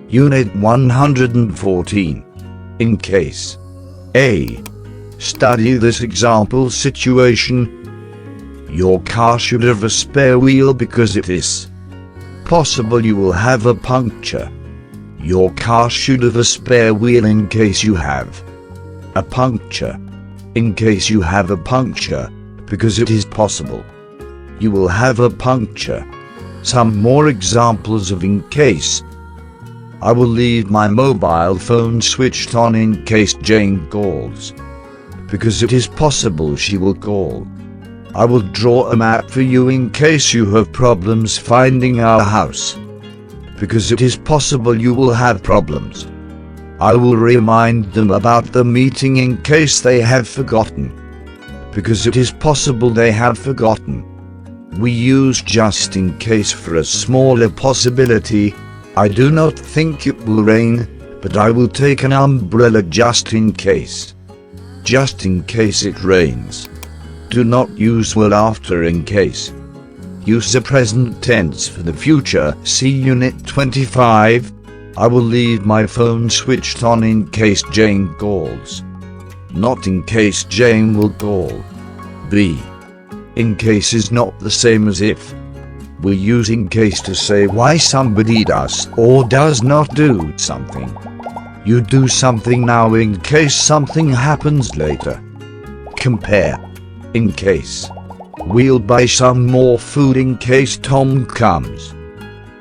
Unit 114. In case. A. Study this example situation. Your car should have a spare wheel because it is possible you will have a puncture. Your car should have a spare wheel in case you have a puncture. In case you have a puncture, because it is possible you will have a puncture. Some more examples of in case. I will leave my mobile phone switched on in case Jane calls, because it is possible she will call. I will draw a map for you in case you have problems finding our house, because it is possible you will have problems. I will remind them about the meeting in case they have forgotten, because it is possible they have forgotten. We use just in case for a smaller possibility. I do not think it will rain, but I will take an umbrella just in case. Just in case it rains. Do not use will after in case. Use the present tense for the future. See Unit 25. I will leave my phone switched on in case Jane calls. Not in case Jane will call. B. In case is not the same as if. We use in case to say why somebody does or does not do something. You do something now in case something happens later. Compare. In case. We'll buy some more food in case Tom comes.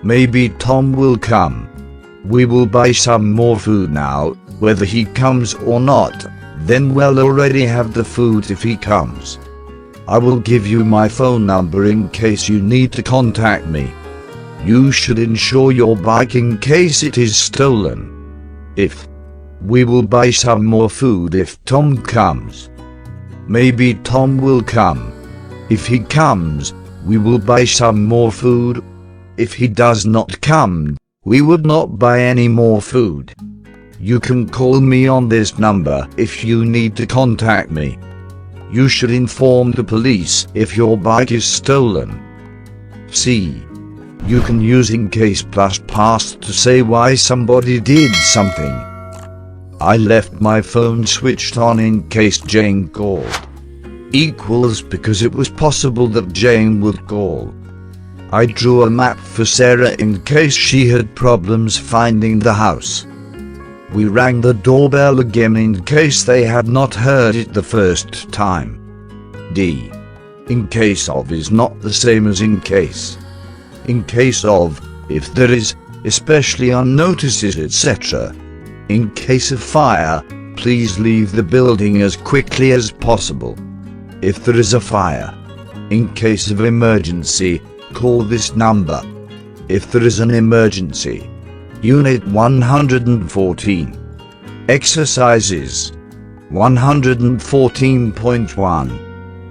Maybe Tom will come. We will buy some more food now, whether he comes or not, then we'll already have the food if he comes. I will give you my phone number in case you need to contact me. You should insure your bike in case it is stolen. If. We will buy some more food if Tom comes. Maybe Tom will come. If he comes, we will buy some more food. If he does not come, we would not buy any more food. You can call me on this number if you need to contact me. You should inform the police if your bike is stolen. C. You can use in case plus past to say why somebody did something. I left my phone switched on in case Jane called. Equals because it was possible that Jane would call. I drew a map for Sarah in case she had problems finding the house. We rang the doorbell again in case they had not heard it the first time. D. In case of is not the same as in case. In case of, if there is, especially on notices etc. In case of fire, please leave the building as quickly as possible. If there is a fire. In case of emergency, call this number. If there is an emergency. Unit 114. Exercises. 114.1.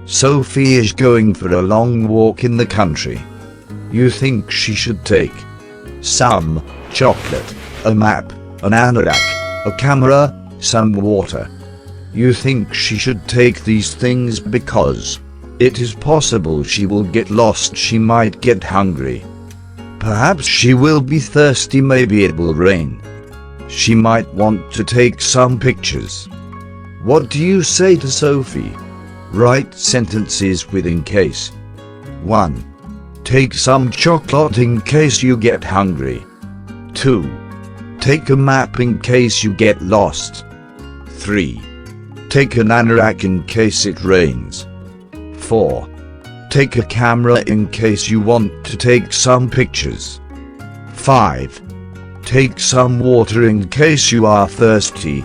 Sophie is going for a long walk in the country. You think she should take some chocolate, a map, an anorak, a camera, some water. You think she should take these things because it is possible she will get lost, she might get hungry. Perhaps she will be thirsty, maybe it will rain. She might want to take some pictures. What do you say to Sophie? Write sentences with in case. 1. Take some chocolate in case you get hungry. 2. Take a map in case you get lost. 3. Take an anorak in case it rains. 4. Take a camera in case you want to take some pictures. 5. Take some water in case you are thirsty,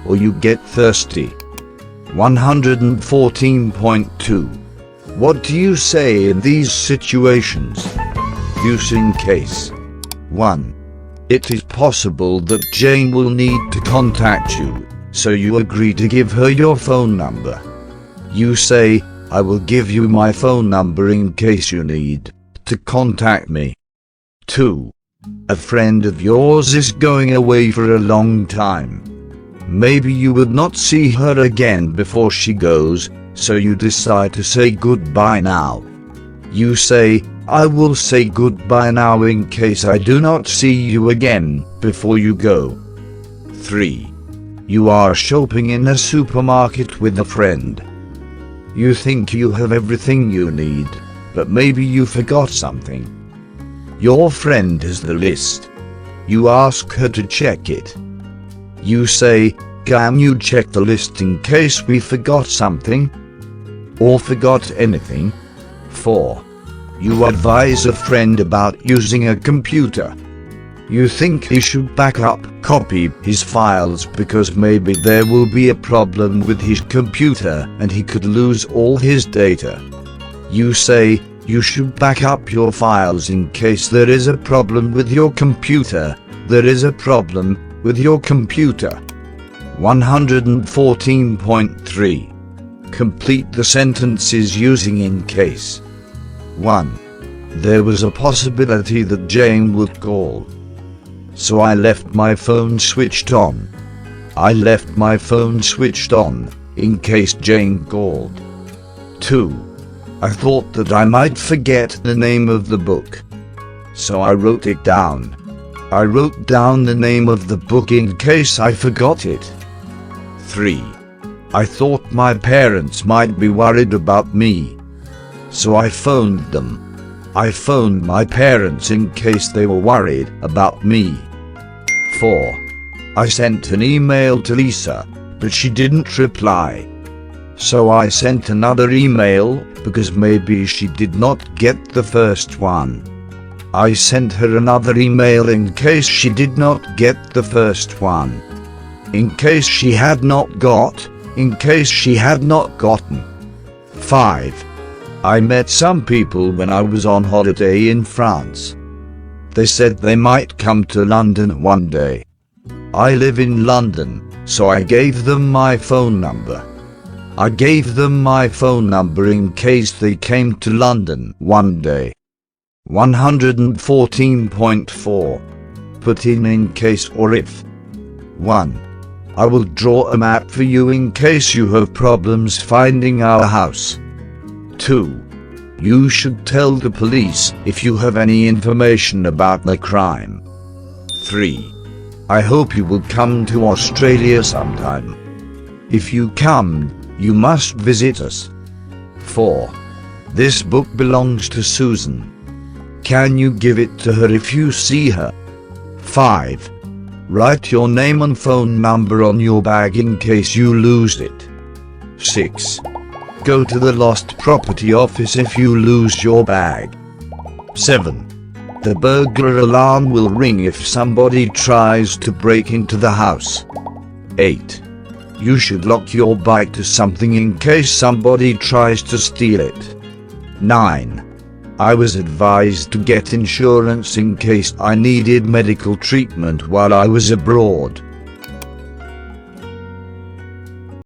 or you get thirsty. 114.2. What do you say in these situations? Use in case. 1. It is possible that Jane will need to contact you, so you agree to give her your phone number. You say, I will give you my phone number in case you need to contact me. 2. A friend of yours is going away for a long time. Maybe you would not see her again before she goes, so you decide to say goodbye now. You say, I will say goodbye now in case I do not see you again before you go. 3. You are shopping in a supermarket with a friend. You think you have everything you need, but maybe you forgot something. Your friend has the list. You ask her to check it. You say, can you check the list in case we forgot something? Or forgot anything? 4. You advise a friend about using a computer. You think he should copy his files because maybe there will be a problem with his computer and he could lose all his data. You say, you should back up your files in case there is a problem with your computer. There is a problem with your computer. 114.3. Complete the sentences using in case. 1. There was a possibility that Jane would call. So I left my phone switched on. I left my phone switched on, in case Jane called. 2. I thought that I might forget the name of the book. So I wrote it down. I wrote down the name of the book in case I forgot it. 3. I thought my parents might be worried about me. So I phoned them. I phoned my parents in case they were worried about me. 4. I sent an email to Lisa, but she didn't reply. So I sent another email, because maybe she did not get the first one. I sent her another email in case she did not get the first one. In case she had not got, in case she had not gotten. 5. I met some people when I was on holiday in France. They said they might come to London one day. I live in London, so I gave them my phone number. I gave them my phone number in case they came to London one day. 114.4. Put in case or if. 1. I will draw a map for you in case you have problems finding our house. 2. You should tell the police if you have any information about the crime. 3. I hope you will come to Australia sometime. If you come, you must visit us. 4. This book belongs to Susan. Can you give it to her if you see her? 5. Write your name and phone number on your bag in case you lose it. 6. Go to the lost property office if you lose your bag. 7. The burglar alarm will ring if somebody tries to break into the house. 8. You should lock your bike to something in case somebody tries to steal it. 9. I was advised to get insurance in case I needed medical treatment while I was abroad.